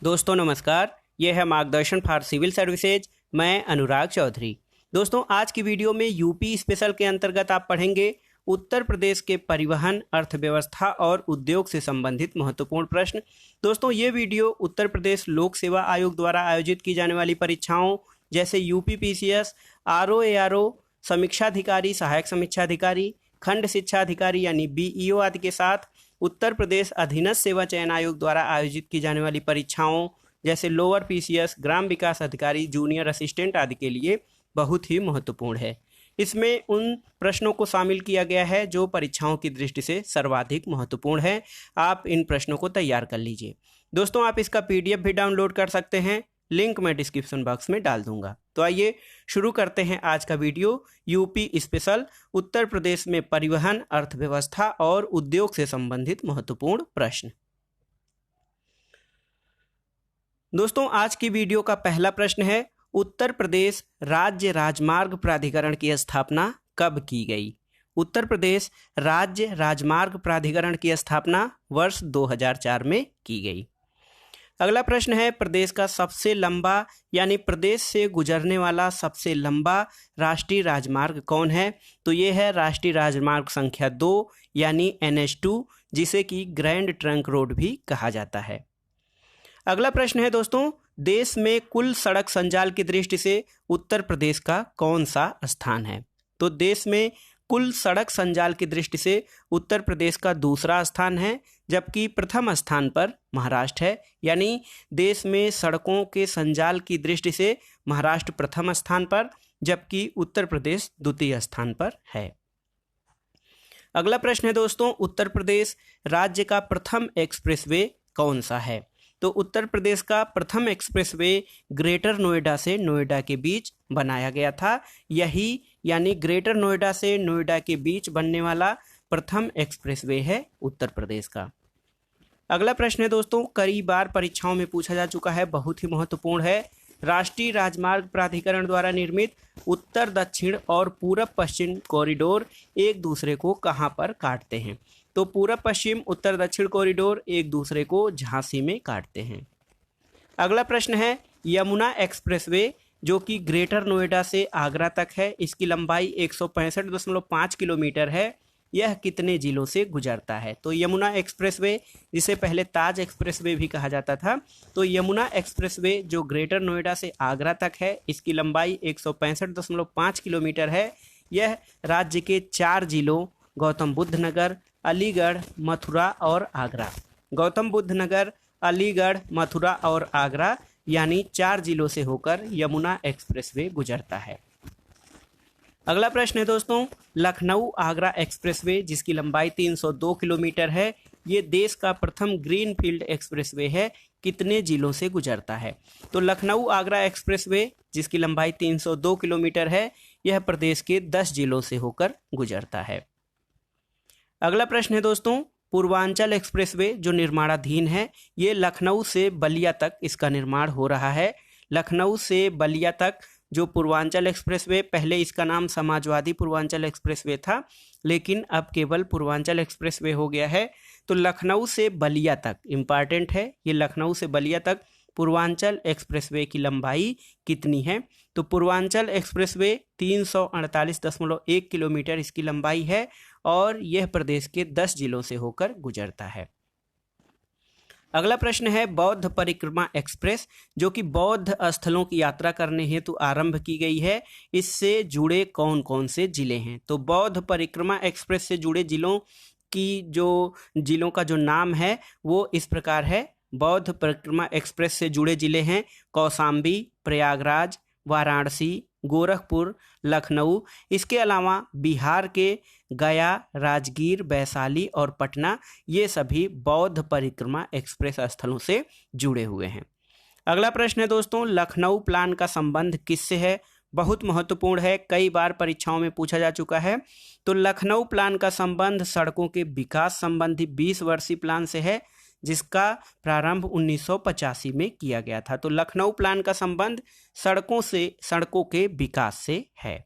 दोस्तों नमस्कार, यह है मार्गदर्शन फॉर सिविल सर्विसेज। मैं अनुराग चौधरी। दोस्तों आज की वीडियो में यूपी स्पेशल के अंतर्गत आप पढ़ेंगे उत्तर प्रदेश के परिवहन, अर्थव्यवस्था और उद्योग से संबंधित महत्वपूर्ण प्रश्न। दोस्तों ये वीडियो उत्तर प्रदेश लोक सेवा आयोग द्वारा आयोजित की जाने वाली परीक्षाओं जैसे यूपी पीसीएस, आरओ एआरओ, समीक्षाधिकारी, सहायक समीक्षाधिकारी, खंड शिक्षा अधिकारी यानी बीईओ आदि के साथ उत्तर प्रदेश अधीनस्थ सेवा चयन आयोग द्वारा आयोजित की जाने वाली परीक्षाओं जैसे लोअर पीसीएस, ग्राम विकास अधिकारी, जूनियर असिस्टेंट आदि के लिए बहुत ही महत्वपूर्ण है। इसमें उन प्रश्नों को शामिल किया गया है जो परीक्षाओं की दृष्टि से सर्वाधिक महत्वपूर्ण है। आप इन प्रश्नों को तैयार कर लीजिए। दोस्तों आप इसका पीडीएफ भी डाउनलोड कर सकते हैं, लिंक मैं डिस्क्रिप्शन बॉक्स में डाल दूंगा। तो आइए शुरू करते हैं आज का video. UP special Uttar Pradesh में परिवहन, अर्थव्यवस्था और उद्योग से संबंधित महत्वपूर्ण प्रश्न। दोस्तों आज की वीडियो का पहला प्रश्न है, उत्तर प्रदेश राज्य राजमार्ग प्राधिकरण की स्थापना कब की गई? उत्तर प्रदेश राज्य राजमार्ग प्राधिकरण की स्थापना वर्ष 2004 में की गई। अगला प्रश्न है, प्रदेश का सबसे लंबा यानी प्रदेश से गुजरने वाला सबसे लंबा राष्ट्रीय राजमार्ग कौन है? तो ये है राष्ट्रीय राजमार्ग संख्या 2 यानी NH2, जिसे कि ग्रैंड ट्रंक रोड भी कहा जाता है। अगला प्रश्न है दोस्तों, देश में कुल सड़क संजाल की दृष्टि से उत्तर प्रदेश का कौन सा स्थान है? तो देश में कुल सड़क संजाल की दृष्टि से उत्तर प्रदेश का दूसरा स्थान है, जबकि प्रथम स्थान पर महाराष्ट्र है। यानी देश में सड़कों के संजाल की दृष्टि से महाराष्ट्र प्रथम स्थान पर, जबकि उत्तर प्रदेश द्वितीय स्थान पर है। अगला प्रश्न है दोस्तों, उत्तर प्रदेश राज्य का प्रथम एक्सप्रेसवे कौन सा है? तो उत्तर प्रदेश का प्रथम एक्सप्रेसवे ग्रेटर नोएडा से नोएडा के बीच बनाया गया था। यही यानी ग्रेटर नोएडा से नोएडा के बीच बनने वाला प्रथम एक्सप्रेसवे है उत्तर प्रदेश का। अगला प्रश्न है दोस्तों, कई बार परीक्षाओं में पूछा जा चुका है, बहुत ही महत्वपूर्ण है। राष्ट्रीय राजमार्ग प्राधिकरण द्वारा निर्मित उत्तर दक्षिण और पूरब पश्चिम कॉरिडोर एक दूसरे को कहाँ पर काटते हैं? तो पूरब पश्चिम उत्तर दक्षिण कॉरिडोर एक दूसरे को झांसी में काटते हैं। अगला प्रश्न है, यमुना एक्सप्रेसवे जो कि ग्रेटर नोएडा से आगरा तक है, इसकी लंबाई 165.5 किलोमीटर है। यह कितने जिलों से गुजरता है? तो यमुना एक्सप्रेसवे, जिसे पहले ताज एक्सप्रेसवे भी कहा जाता था, तो यमुना एक्सप्रेसवे जो ग्रेटर नोएडा से आगरा तक है, इसकी लंबाई 165.5 किलोमीटर है। यह राज्य के 4 जिलों गौतम बुद्ध नगर, अलीगढ़, मथुरा और आगरा, गौतम बुद्ध नगर, अलीगढ़, मथुरा और आगरा यानी 4 जिलों से होकर यमुना एक्सप्रेसवे गुजरता है। अगला प्रश्न है दोस्तों, लखनऊ आगरा एक्सप्रेसवे जिसकी लंबाई 302 किलोमीटर है, ये देश का प्रथम ग्रीनफील्ड एक्सप्रेसवे है, कितने जिलों से गुजरता है? तो लखनऊ आगरा एक्सप्रेसवे जिसकी लंबाई 302 किलोमीटर है, यह प्रदेश के 10 जिलों से होकर गुजरता है। अगला प्रश्न है दोस्तों, पूर्वांचल एक्सप्रेसवे जो निर्माणाधीन है, ये लखनऊ से बलिया तक इसका निर्माण हो रहा है। लखनऊ से बलिया तक जो पूर्वांचल एक्सप्रेसवे, पहले इसका नाम समाजवादी पूर्वांचल एक्सप्रेसवे था, लेकिन अब केवल पूर्वांचल एक्सप्रेसवे हो गया है। तो लखनऊ से बलिया तक इम्पॉर्टेंट है, ये लखनऊ से बलिया तक पूर्वांचल एक्सप्रेसवे की लंबाई कितनी है? तो पूर्वांचल एक्सप्रेसवे 348.1 किलोमीटर इसकी लंबाई है और यह प्रदेश के 10 जिलों से होकर गुजरता है। अगला प्रश्न है, बौद्ध परिक्रमा एक्सप्रेस जो कि बौद्ध स्थलों की यात्रा करने हेतु आरंभ की गई है, इससे जुड़े कौन कौन से जिले हैं? तो बौद्ध परिक्रमा एक्सप्रेस से जुड़े जिलों का जो नाम है वो इस प्रकार है। बौद्ध परिक्रमा एक्सप्रेस से जुड़े जिले हैं कौशाम्बी, प्रयागराज, वाराणसी, गोरखपुर, लखनऊ। इसके अलावा बिहार के गया, राजगीर, वैशाली और पटना, ये सभी बौद्ध परिक्रमा एक्सप्रेस स्थलों से जुड़े हुए हैं। अगला प्रश्न है दोस्तों, लखनऊ प्लान का संबंध किससे है? बहुत महत्वपूर्ण है, कई बार परीक्षाओं में पूछा जा चुका है। तो लखनऊ प्लान का संबंध सड़कों के विकास संबंधी 20 वर्षीय प्लान से है, जिसका प्रारंभ 1985 में किया गया था। तो लखनऊ प्लान का संबंध सड़कों के विकास से है।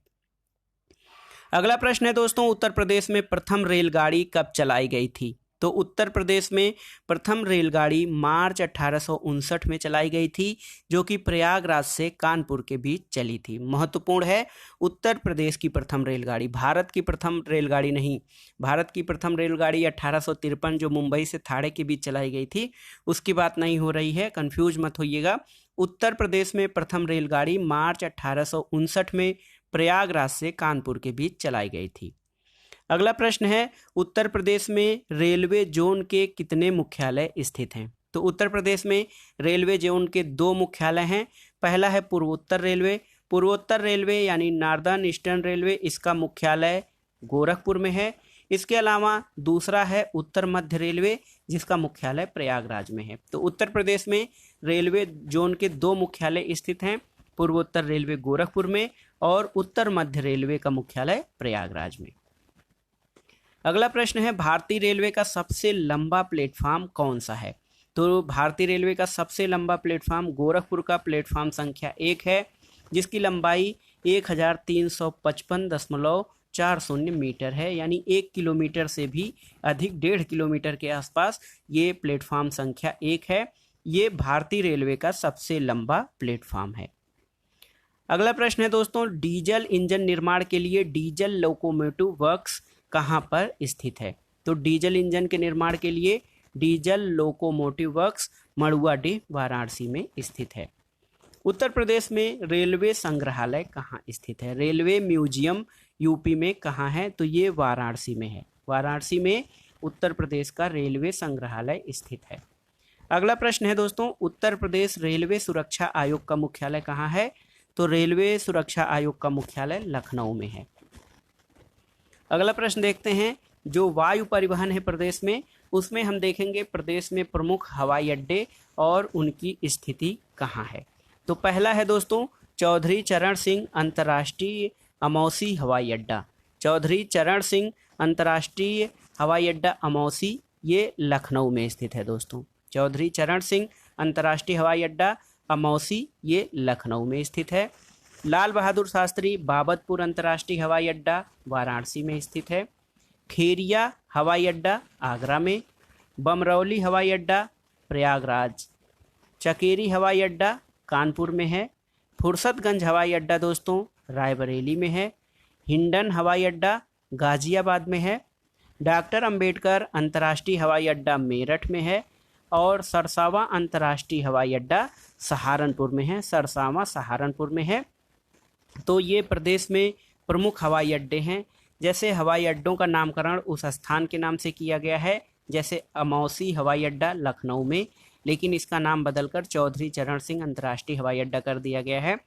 अगला प्रश्न है दोस्तों, उत्तर प्रदेश में प्रथम रेलगाड़ी कब चलाई गई थी? तो उत्तर प्रदेश में प्रथम रेलगाड़ी मार्च 1859 में चलाई गई थी, जो कि प्रयागराज से कानपुर के बीच चली थी। महत्वपूर्ण है, उत्तर प्रदेश की प्रथम रेलगाड़ी, भारत की प्रथम रेलगाड़ी नहीं। भारत की प्रथम रेलगाड़ी 1853 जो मुंबई से थाणे के बीच चलाई गई थी, उसकी बात नहीं हो रही है, कंफ्यूज मत होइएगा। उत्तर प्रदेश में प्रथम रेलगाड़ी मार्च 1859 में प्रयागराज से कानपुर के बीच चलाई गई थी। अगला प्रश्न है, उत्तर प्रदेश में रेलवे जोन के कितने मुख्यालय स्थित हैं? तो उत्तर प्रदेश में रेलवे जोन के 2 मुख्यालय हैं। पहला है पूर्वोत्तर रेलवे। पूर्वोत्तर रेलवे यानी नॉर्दर्न ईस्टर्न रेलवे, इसका मुख्यालय गोरखपुर में है। इसके अलावा दूसरा है उत्तर मध्य रेलवे, जिसका मुख्यालय प्रयागराज में है। तो उत्तर प्रदेश में रेलवे जोन के 2 मुख्यालय स्थित हैं, पूर्वोत्तर रेलवे गोरखपुर में और उत्तर मध्य रेलवे का मुख्यालय प्रयागराज में। अगला प्रश्न है, भारतीय रेलवे का सबसे लंबा प्लेटफॉर्म कौन सा है? तो भारतीय रेलवे का सबसे लंबा प्लेटफॉर्म गोरखपुर का प्लेटफॉर्म संख्या 1 है, जिसकी लंबाई 1355.40 मीटर है, यानी 1 किलोमीटर से भी अधिक, 1.5 किलोमीटर के आसपास ये प्लेटफॉर्म संख्या 1 है। ये भारतीय रेलवे का सबसे लंबा प्लेटफॉर्म है। अगला प्रश्न है दोस्तों, डीजल इंजन निर्माण के लिए डीजल लोकोमोटिव वर्क्स कहाँ पर स्थित है? तो डीजल इंजन के निर्माण के लिए diesel locomotive works Manduadih Varanasi में स्थित है। उत्तर प्रदेश में रेलवे संग्रहालय कहाँ स्थित है? रेलवे म्यूजियम यूपी में कहाँ है? तो ये वाराणसी में है। वाराणसी में उत्तर प्रदेश का रेलवे संग्रहालय स्थित है। अगला प्रश्न है दोस्तों, उत्तर प्रदेश रेलवे सुरक्षा आयोग का मुख्यालय कहाँ है? तो रेलवे सुरक्षा आयोग का मुख्यालय लखनऊ में है। अगला प्रश्न देखते हैं, जो वायु परिवहन है प्रदेश में, उसमें हम देखेंगे प्रदेश में प्रमुख हवाई अड्डे और उनकी स्थिति कहाँ है। तो पहला है दोस्तों चौधरी चरण सिंह अंतर्राष्ट्रीय अमौसी हवाई अड्डा। चौधरी चरण सिंह अंतर्राष्ट्रीय हवाई अड्डा अमौसी, ये लखनऊ में स्थित है दोस्तों। चौधरी चरण सिंह अंतर्राष्ट्रीय हवाई अड्डा अमौसी, ये लखनऊ में स्थित है। लाल बहादुर शास्त्री बाबतपुर अंतर्राष्ट्रीय हवाई अड्डा वाराणसी में स्थित है। खेरिया हवाई अड्डा आगरा में। बमरौली हवाई अड्डा प्रयागराज। चकेरी हवाई अड्डा कानपुर में है। फुर्सतगंज हवाई अड्डा दोस्तों रायबरेली में है। हिंडन हवाई अड्डा गाजियाबाद में है। डॉक्टर अंबेडकर अंतर्राष्ट्रीय हवाई अड्डा मेरठ में है। और सरसावा अंतर्राष्ट्रीय हवाई अड्डा सहारनपुर में है। सरसावा सहारनपुर में है। तो ये प्रदेश में प्रमुख हवाई अड्डे हैं। जैसे हवाई अड्डों का नामकरण उस स्थान के नाम से किया गया है, जैसे अमौसी हवाई अड्डा लखनऊ में, लेकिन इसका नाम बदलकर चौधरी चरण सिंह अंतर्राष्ट्रीय हवाई अड्डा कर दिया गया है।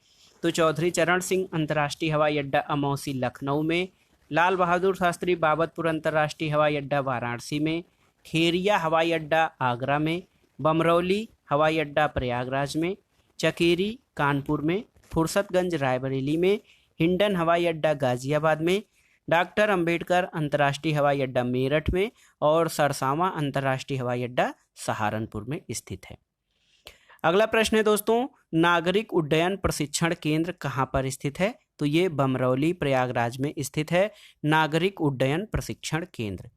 तो चौधरी चरण सिंह अंतर्राष्ट्रीय हवाई अड्डा अमौसी लखनऊ में। लाल बहादुर शास्त्री बाबतपुर अंतर्राष्ट्रीय हवाई अड्डा वाराणसी में। खेरिया हवाई अड्डा आगरा में। बमरौली हवाई अड्डा प्रयागराज में। चकेरी कानपुर में। फुर्सतगंज रायबरेली में। हिंडन हवाई अड्डा गाजियाबाद में। डॉक्टर अंबेडकर अंतर्राष्ट्रीय हवाई अड्डा मेरठ में। और सरसावा अंतर्राष्ट्रीय हवाई अड्डा सहारनपुर में स्थित है। अगला प्रश्न है दोस्तों, नागरिक उड्डयन प्रशिक्षण केंद्र कहाँ पर स्थित है? तो ये बमरौली प्रयागराज में स्थित है नागरिक उड्डयन प्रशिक्षण केंद्र।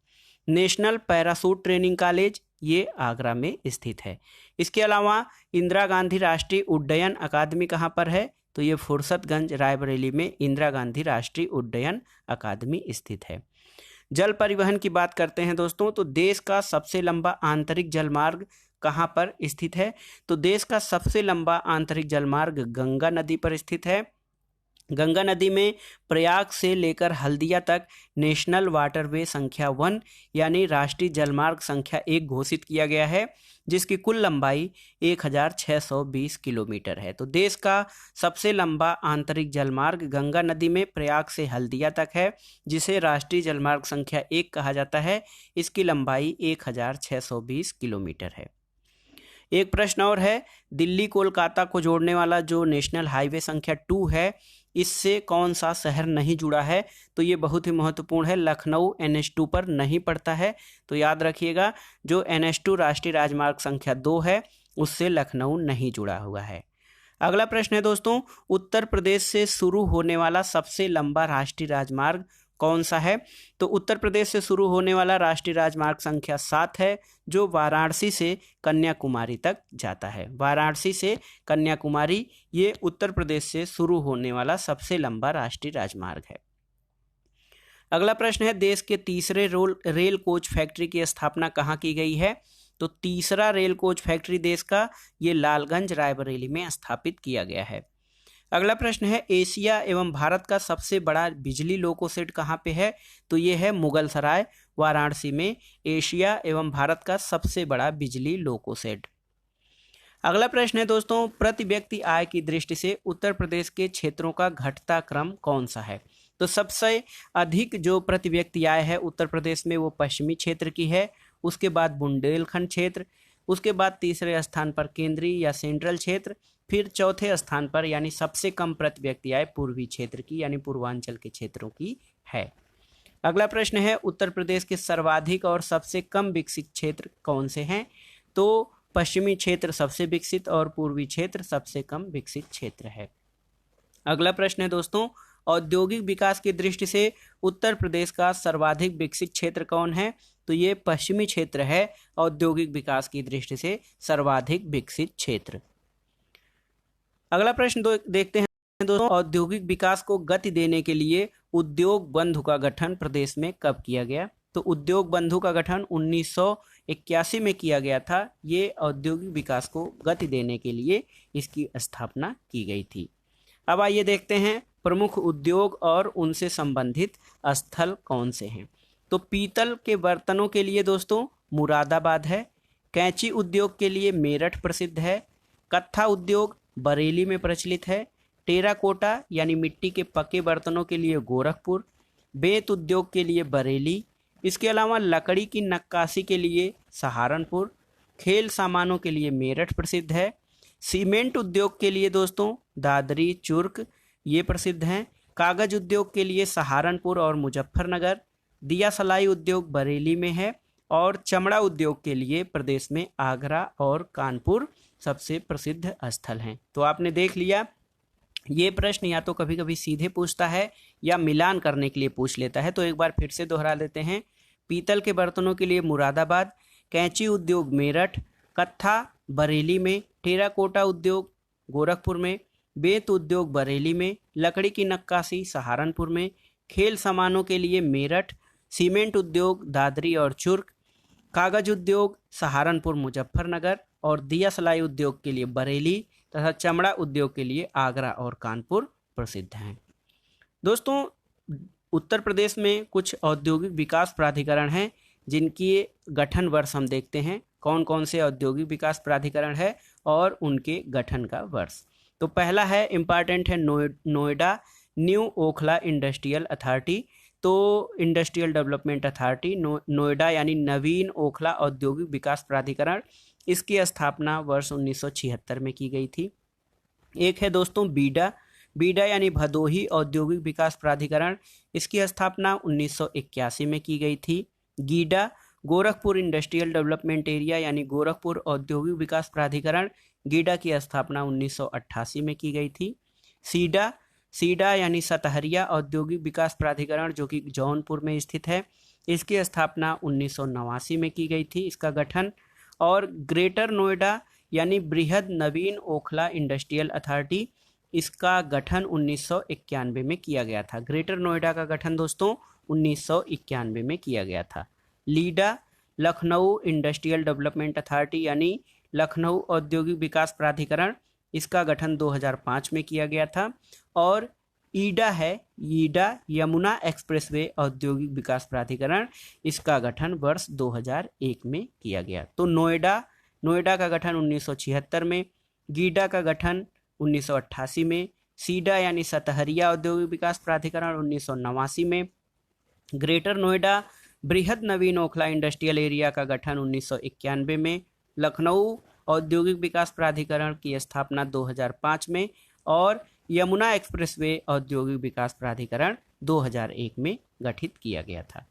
नेशनल पैराशूट ट्रेनिंग कॉलेज, ये आगरा में स्थित है। इसके अलावा इंदिरा गांधी राष्ट्रीय उड्डयन अकादमी कहाँ पर है? तो ये फुर्सतगंज रायबरेली में इंदिरा गांधी राष्ट्रीय उड्डयन अकादमी स्थित है। जल परिवहन की बात करते हैं दोस्तों, तो देश का सबसे लंबा आंतरिक जलमार्ग कहाँ पर स्थित है? तो देश का सबसे लंबा आंतरिक जलमार्ग गंगा नदी पर स्थित है। गंगा नदी में प्रयाग से लेकर हल्दिया तक नेशनल वाटरवे संख्या 1 यानी राष्ट्रीय जलमार्ग संख्या 1 घोषित किया गया है, जिसकी कुल लंबाई 1620 किलोमीटर है। तो देश का सबसे लंबा आंतरिक जलमार्ग गंगा नदी में प्रयाग से हल्दिया तक है, जिसे राष्ट्रीय जलमार्ग संख्या 1 कहा जाता है। इसकी लंबाई 1620 किलोमीटर है। एक प्रश्न और है, दिल्ली कोलकाता को जोड़ने वाला जो नेशनल हाईवे संख्या 2 है, इससे कौन सा शहर नहीं जुड़ा है? तो ये बहुत ही महत्वपूर्ण है। लखनऊ NH2 पर नहीं पड़ता है, तो याद रखिएगा जो NH2 राष्ट्रीय राजमार्ग संख्या 2 है, उससे लखनऊ नहीं जुड़ा हुआ है। अगला प्रश्न है दोस्तों, उत्तर प्रदेश से शुरू होने वाला सबसे लंबा राष्ट्रीय राजमार्ग कौन सा है? तो उत्तर प्रदेश से शुरू होने वाला राष्ट्रीय राजमार्ग संख्या 7 है, जो वाराणसी से कन्याकुमारी तक जाता है। वाराणसी से कन्याकुमारी ये उत्तर प्रदेश से शुरू होने वाला सबसे लंबा राष्ट्रीय राजमार्ग है। अगला प्रश्न है, देश के तीसरे रेल कोच फैक्ट्री की स्थापना कहाँ की गई है? तो तीसरा रेल कोच फैक्ट्री देश का ये लालगंज रायबरेली में स्थापित किया गया है। अगला प्रश्न है, एशिया एवं भारत का सबसे बड़ा बिजली लोको शेड कहाँ पे है? तो ये है मुगलसराय वाराणसी में एशिया एवं भारत का सबसे बड़ा बिजली लोको शेड। अगला प्रश्न है दोस्तों, प्रति व्यक्ति आय की दृष्टि से उत्तर प्रदेश के क्षेत्रों का घटता क्रम कौन सा है? तो सबसे अधिक जो प्रति व्यक्ति आय है उत्तर प्रदेश में वो पश्चिमी क्षेत्र की है, उसके बाद बुंदेलखंड क्षेत्र, उसके बाद तीसरे स्थान पर केंद्रीय या सेंट्रल क्षेत्र, फिर चौथे स्थान पर यानी सबसे कम प्रति व्यक्ति आय पूर्वी क्षेत्र की यानी पूर्वांचल के क्षेत्रों की है। अगला प्रश्न है, उत्तर प्रदेश के सर्वाधिक और सबसे कम विकसित क्षेत्र कौन से हैं? तो पश्चिमी क्षेत्र सबसे विकसित और पूर्वी क्षेत्र सबसे कम विकसित क्षेत्र है। अगला प्रश्न है दोस्तों, औद्योगिक विकास की दृष्टि से उत्तर प्रदेश का सर्वाधिक विकसित क्षेत्र कौन है? तो ये पश्चिमी क्षेत्र है औद्योगिक विकास की दृष्टि से सर्वाधिक विकसित क्षेत्र। अगला प्रश्न देखते हैं दोस्तों, औद्योगिक विकास को गति देने के लिए उद्योग बंधु का गठन प्रदेश में कब किया गया? तो उद्योग बंधु का गठन 1981 में किया गया था। ये औद्योगिक विकास को गति देने के लिए इसकी स्थापना की गई थी। अब आइए देखते हैं प्रमुख उद्योग और उनसे संबंधित स्थल कौन से हैं। तो पीतल के बर्तनों के लिए दोस्तों मुरादाबाद है, कैंची उद्योग के लिए मेरठ प्रसिद्ध है, कत्था उद्योग बरेली में प्रचलित है, टेराकोटा यानी मिट्टी के पके बर्तनों के लिए गोरखपुर, बेंत उद्योग के लिए बरेली, इसके अलावा लकड़ी की नक्काशी के लिए सहारनपुर, खेल सामानों के लिए मेरठ प्रसिद्ध है, सीमेंट उद्योग के लिए दोस्तों दादरी चुर्क ये प्रसिद्ध हैं, कागज उद्योग के लिए सहारनपुर और मुजफ्फरनगर, दिया सलाई उद्योग बरेली में है और चमड़ा उद्योग के लिए प्रदेश में आगरा और कानपुर सबसे प्रसिद्ध स्थल हैं। तो आपने देख लिया, ये प्रश्न या तो कभी कभी सीधे पूछता है या मिलान करने के लिए पूछ लेता है। तो एक बार फिर से दोहरा लेते हैं, पीतल के बर्तनों के लिए मुरादाबाद, कैंची उद्योग मेरठ, कत्था बरेली में, टेराकोटा उद्योग गोरखपुर में, बेंत उद्योग बरेली में, लकड़ी की नक्काशी सहारनपुर में, खेल सामानों के लिए मेरठ, सीमेंट उद्योग दादरी और चुर्क, कागज उद्योग सहारनपुर मुजफ्फरनगर और दिया सलाई उद्योग के लिए बरेली तथा चमड़ा उद्योग के लिए आगरा और कानपुर प्रसिद्ध हैं। दोस्तों उत्तर प्रदेश में कुछ औद्योगिक विकास प्राधिकरण हैं जिनकी गठन वर्ष हम देखते हैं। कौन कौन से औद्योगिक विकास प्राधिकरण है और उनके गठन का वर्ष। तो पहला है इम्पॉर्टेंट है Noida new Okhla industrial authority. तो इंडस्ट्रियल डेवलपमेंट अथॉरिटी नोएडा यानी नवीन ओखला औद्योगिक विकास प्राधिकरण, इसकी स्थापना वर्ष 1976 में की गई थी। एक है दोस्तों बीडा यानी भदोही औद्योगिक विकास प्राधिकरण, इसकी स्थापना 1981 में की गई थी। GIDA Gorakhpur industrial development area यानी गोरखपुर औद्योगिक विकास प्राधिकरण, गीडा की स्थापना 1988 में की गई थी। सीडा यानी सतहरिया औद्योगिक विकास प्राधिकरण जो कि जौनपुर में स्थित है, इसकी स्थापना 1989 में की गई थी, इसका गठन। और ग्रेटर नोएडा यानी बृहद नवीन ओखला इंडस्ट्रियल अथॉरिटी, इसका गठन 1991 में किया गया था। ग्रेटर नोएडा का गठन दोस्तों 1991 में किया गया था। Leda Lucknow industrial development authority यानी लखनऊ औद्योगिक विकास प्राधिकरण, इसका गठन 2005 में किया गया था। और ईडा यमुना एक्सप्रेसवे औद्योगिक विकास प्राधिकरण, इसका गठन वर्ष 2001 में किया गया। तो नोएडा का गठन 1976 में, गीडा का गठन 1988 में, सीडा यानी सतहरिया औद्योगिक विकास प्राधिकरण 1989 में, ग्रेटर नोएडा बृहद नवीन ओखला इंडस्ट्रियल एरिया का गठन 1991 में, लखनऊ औद्योगिक विकास प्राधिकरण की स्थापना 2005 में और यमुना एक्सप्रेसवे औद्योगिक विकास प्राधिकरण 2001 में गठित किया गया था।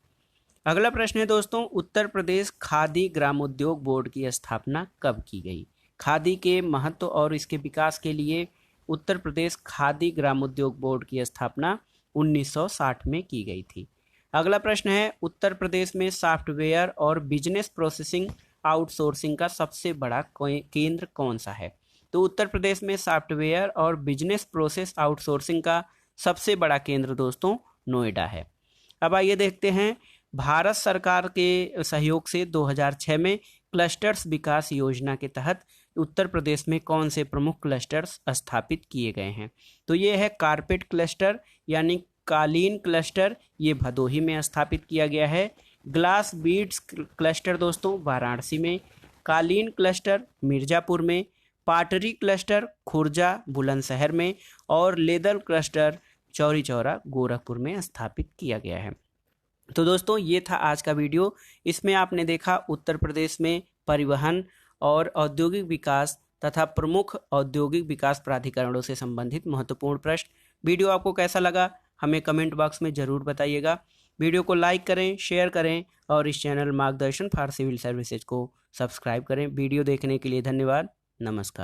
अगला प्रश्न है दोस्तों, उत्तर प्रदेश खादी ग्रामोद्योग बोर्ड की स्थापना कब की गई? खादी के महत्व और इसके विकास के लिए उत्तर प्रदेश खादी ग्रामोद्योग बोर्ड की स्थापना 1960 में की गई थी। अगला प्रश्न है, उत्तर प्रदेश में सॉफ्टवेयर और बिजनेस प्रोसेसिंग आउटसोर्सिंग का सबसे बड़ा केंद्र कौन सा है? तो उत्तर प्रदेश में सॉफ्टवेयर और बिजनेस प्रोसेस आउटसोर्सिंग का सबसे बड़ा केंद्र दोस्तों नोएडा है। अब आइए देखते हैं, भारत सरकार के सहयोग से 2006 में क्लस्टर्स विकास योजना के तहत उत्तर प्रदेश में कौन से प्रमुख क्लस्टर्स स्थापित किए गए हैं? तो ये है कारपेट क्लस्टर यानी कालीन क्लस्टर, ये भदोही में स्थापित किया गया है। ग्लास बीड्स क्लस्टर दोस्तों वाराणसी में, कालीन क्लस्टर मिर्जापुर में, पाटरी क्लस्टर खुर्जा बुलंदशहर में और लेदर क्लस्टर चौरी चौरा गोरखपुर में स्थापित किया गया है। तो दोस्तों ये था आज का वीडियो। इसमें आपने देखा उत्तर प्रदेश में परिवहन और औद्योगिक विकास तथा प्रमुख औद्योगिक विकास प्राधिकरणों से संबंधित महत्वपूर्ण प्रश्न। वीडियो आपको कैसा लगा हमें कमेंट बॉक्स में ज़रूर बताइएगा। वीडियो को लाइक करें, शेयर करें और इस चैनल मार्गदर्शन फॉर सिविल सर्विसेज को सब्सक्राइब करें। वीडियो देखने के लिए धन्यवाद। नमस्कार।